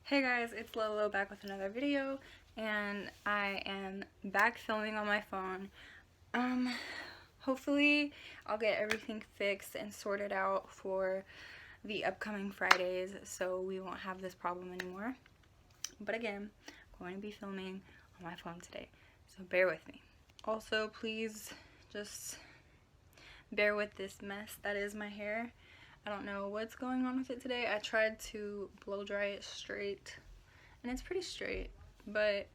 Hey guys, it's Lolo back with another video, and I am back filming on my phone. Hopefully I'll get everything fixed and sorted out for the upcoming Fridays so we won't have this problem anymore. But again, I'm going to be filming on my phone today, so bear with me. Also, please just bear with this mess that is my hair. I don't know what's going on with it today. I tried to blow dry it straight and it's pretty straight, but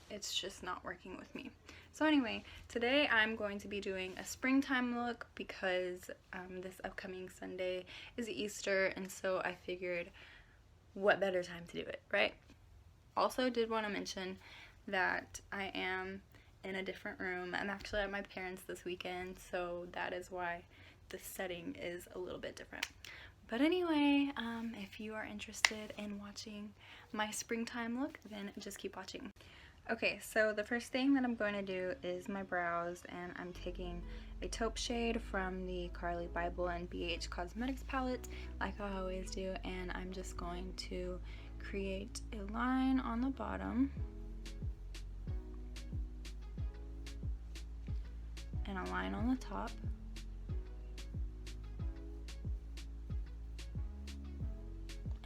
it's just not working with me. So anyway, today I'm going to be doing a springtime look because this upcoming Sunday is Easter, and so I figured what better time to do it, right? Also did want to mention that I am in a different room. I'm actually at my parents' this weekend, so that is why the setting is a little bit different. But anyway, if you are interested in watching my springtime look, then just keep watching. Okay, so the first thing that I'm going to do is my brows, and I'm taking a taupe shade from the Carly Bible and BH Cosmetics palette, like I always do, and I'm just going to create a line on the bottom and a line on the top.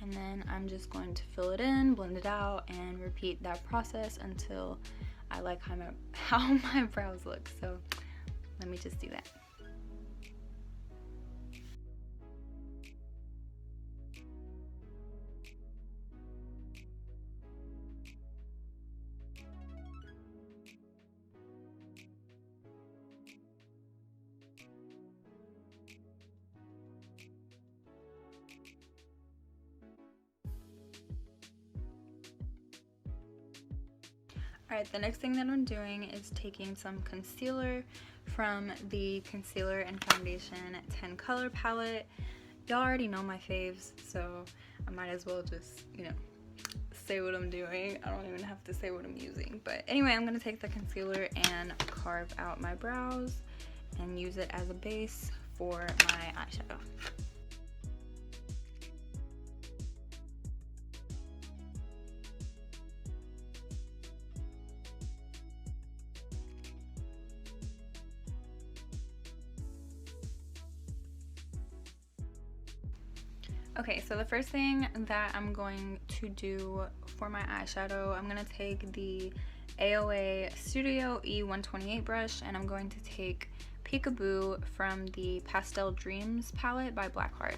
And then I'm just going to fill it in, blend it out, and repeat that process until I like how my brows look. So let me just do that. Alright, the next thing that I'm doing is taking some concealer from the Concealer and Foundation 10 color palette. Y'all already know my faves, so I might as well just, say what I'm doing. I don't even have to say what I'm using. But anyway, I'm going to take the concealer and carve out my brows and use it as a base for my eyeshadow. Okay, so the first thing that I'm going to do for my eyeshadow, I'm going to take the AOA Studio E128 brush, and I'm going to take Peekaboo from the Pastel Dreams palette by Blackheart.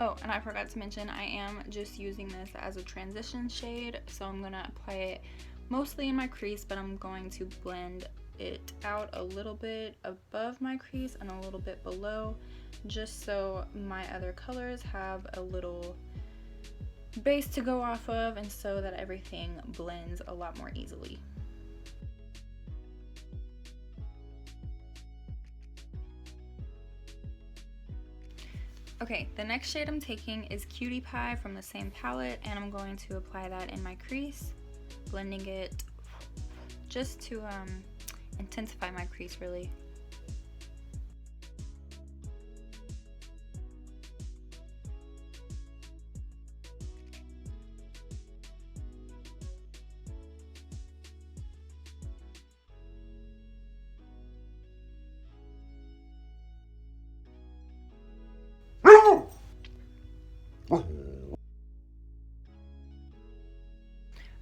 Oh, and I forgot to mention, I am just using this as a transition shade, so I'm going to apply it mostly in my crease, but I'm going to blend it out a little bit above my crease and a little bit below, just so my other colors have a little base to go off of, and so that everything blends a lot more easily. Okay, the next shade I'm taking is Cutie Pie from the same palette, and I'm going to apply that in my crease, blending it just to intensify my crease, really.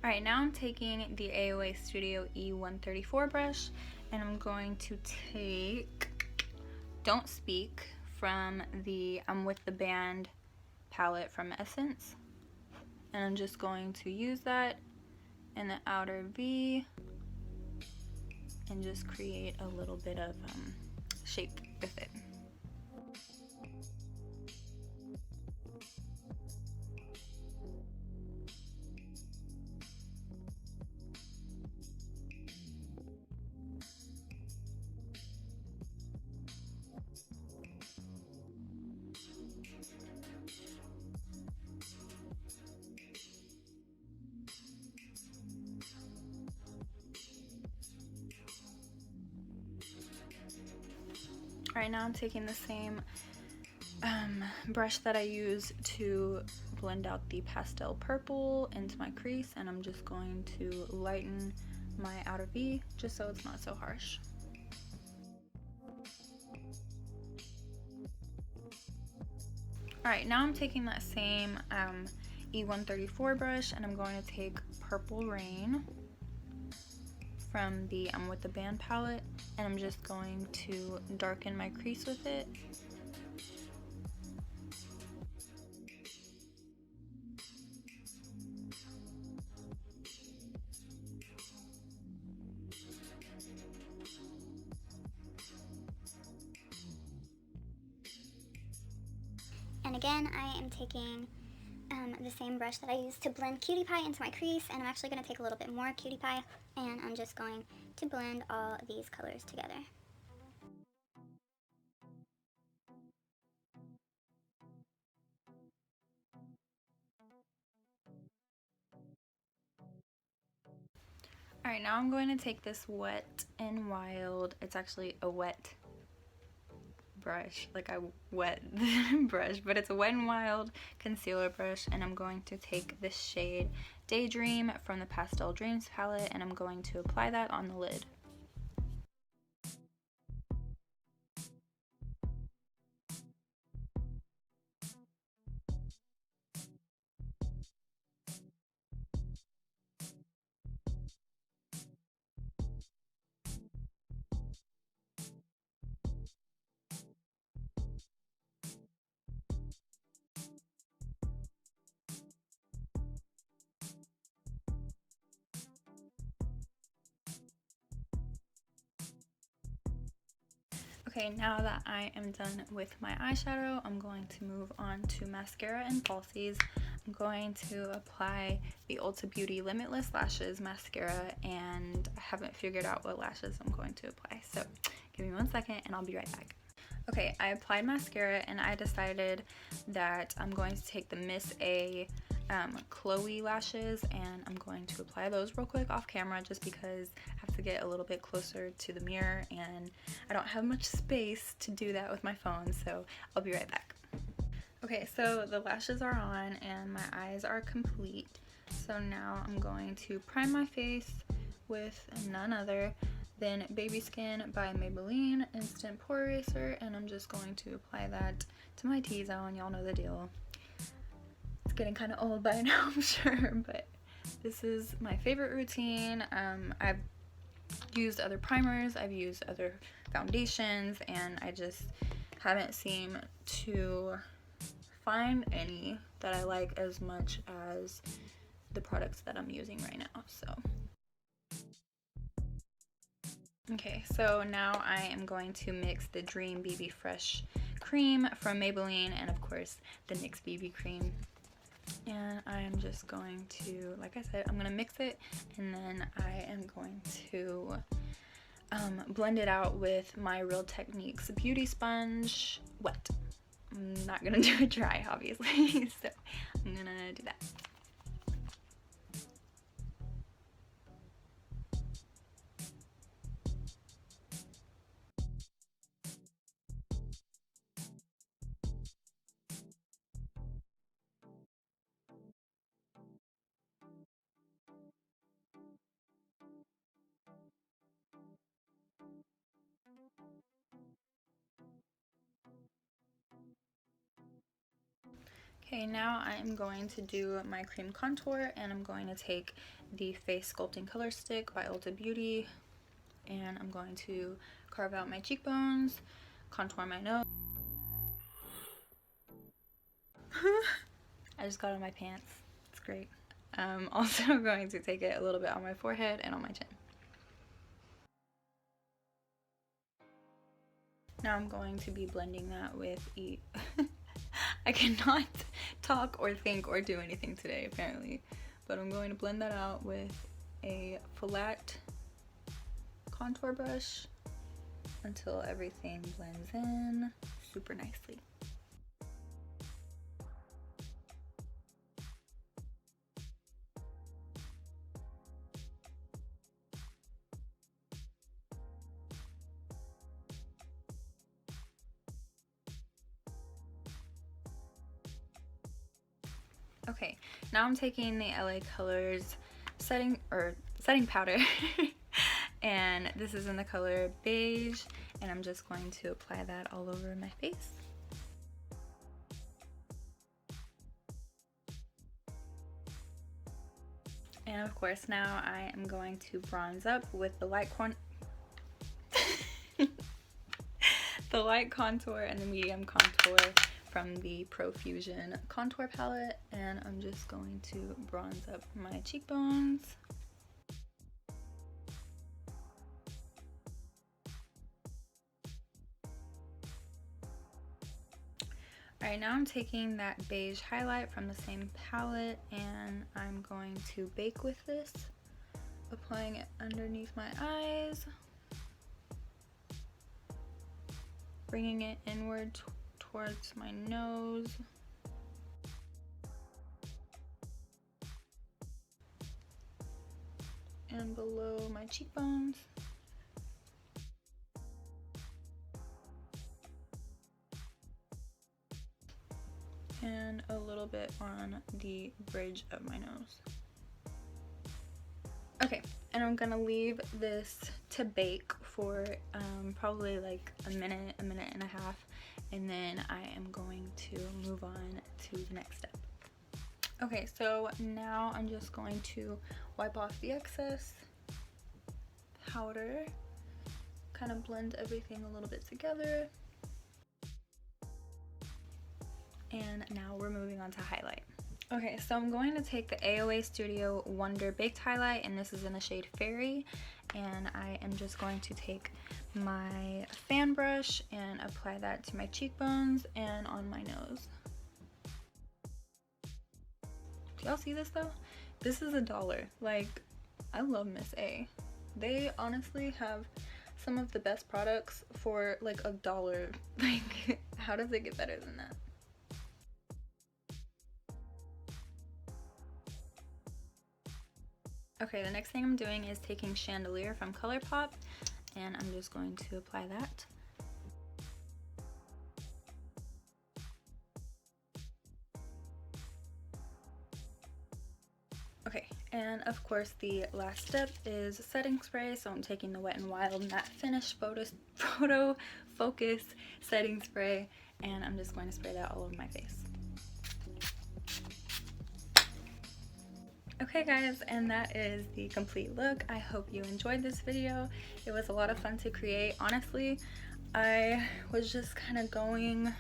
Alright, now I'm taking the AOA Studio E134 brush, and I'm going to take Don't Speak from the I'm With the Band palette from Essence, and I'm just going to use that in the outer V and just create a little bit of shape with it. Alright, now I'm taking the same brush that I use to blend out the pastel purple into my crease, and I'm just going to lighten my outer V just so it's not so harsh. Alright, now I'm taking that same E134 brush, and I'm going to take Purple Rain from the With the Band palette, and I'm just going to darken my crease with it. And again, I am taking the same brush that I used to blend Cutie Pie into my crease, and I'm actually going to take a little bit more Cutie Pie, and I'm just going to blend all these colors together. Alright, now I'm going to take this Wet n Wild, it's actually a wet brush, like I wet the brush, but it's a Wet n Wild concealer brush, and I'm going to take this shade Daydream from the Pastel Dreams palette, and I'm going to apply that on the lid. Okay, now that I am done with my eyeshadow, I'm going to move on to mascara and falsies. I'm going to apply the Ulta Beauty Limitless Lashes mascara, and I haven't figured out what lashes I'm going to apply, so give me 1 second and I'll be right back. Okay, I applied mascara, and I decided that I'm going to take the Miss A Chloe lashes, and I'm going to apply those real quick off camera just because I have to get a little bit closer to the mirror and I don't have much space to do that with my phone, so I'll be right back. Okay, so the lashes are on and my eyes are complete, so now I'm going to prime my face with none other than Baby Skin by Maybelline Instant Pore Eraser, and I'm just going to apply that to my T-zone. Y'all know the deal. It's getting kind of old by now, I'm sure, but this is my favorite routine. I've used other primers, I've used other foundations, and I just haven't seemed to find any that I like as much as the products that I'm using right now, so. Okay, so now I am going to mix the Dream BB Fresh cream from Maybelline and of course the NYX BB cream. And I am just going to, like I said, I'm going to mix it, and then I am going to blend it out with my Real Techniques beauty sponge wet. I'm not going to do it dry, obviously, so I'm going to do that. Okay, now I'm going to do my cream contour, and I'm going to take the Face Sculpting Color Stick by Ulta Beauty, and I'm going to carve out my cheekbones, contour my nose. I just got on my pants. It's great. I'm also going to take it a little bit on my forehead and on my chin. Now I'm going to be blending that with I cannot talk or think or do anything today, apparently. But I'm going to blend that out with a flat contour brush until everything blends in super nicely. Okay, now I'm taking the LA Colors setting powder and this is in the color beige, and I'm just going to apply that all over my face. And of course now I am going to bronze up with the light the light contour and the medium contour from the Profusion contour palette, and I'm just going to bronze up my cheekbones. Alright, now I'm taking that beige highlight from the same palette and I'm going to bake with this, applying it underneath my eyes, bringing it inward towards my nose, and below my cheekbones. And a little bit on the bridge of my nose. Okay, and I'm gonna leave this to bake for probably like a minute and a half, and then I am going to move on to the next step. Okay, so now I'm just going to wipe off the excess powder, kind of blend everything a little bit together. And now we're moving on to highlight. Okay, so I'm going to take the AOA Studio Wonder Baked Highlight, and this is in the shade Fairy, and I am just going to take my fan brush and apply that to my cheekbones and on my nose. Do y'all see this though? This is $1. Like, I love Miss A. They honestly have some of the best products for like $1. Like, how does it get better than that? Okay, the next thing I'm doing is taking Chandelier from ColourPop, and I'm just going to apply that. Okay, and of course the last step is setting spray, so I'm taking the Wet n Wild Matte Finish Photo Focus setting spray, and I'm just going to spray that all over my face. Okay guys, and that is the complete look. I hope you enjoyed this video. It was a lot of fun to create. Honestly, I was just kind of going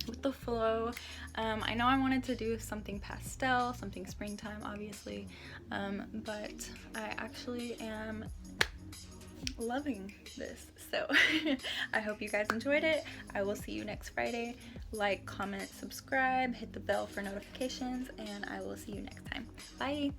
with the flow. I know I wanted to do something pastel, something springtime obviously, but I actually am loving this. So I hope you guys enjoyed it. I will see you next Friday. Like, comment, subscribe, hit the bell for notifications, and I will see you next time. Bye!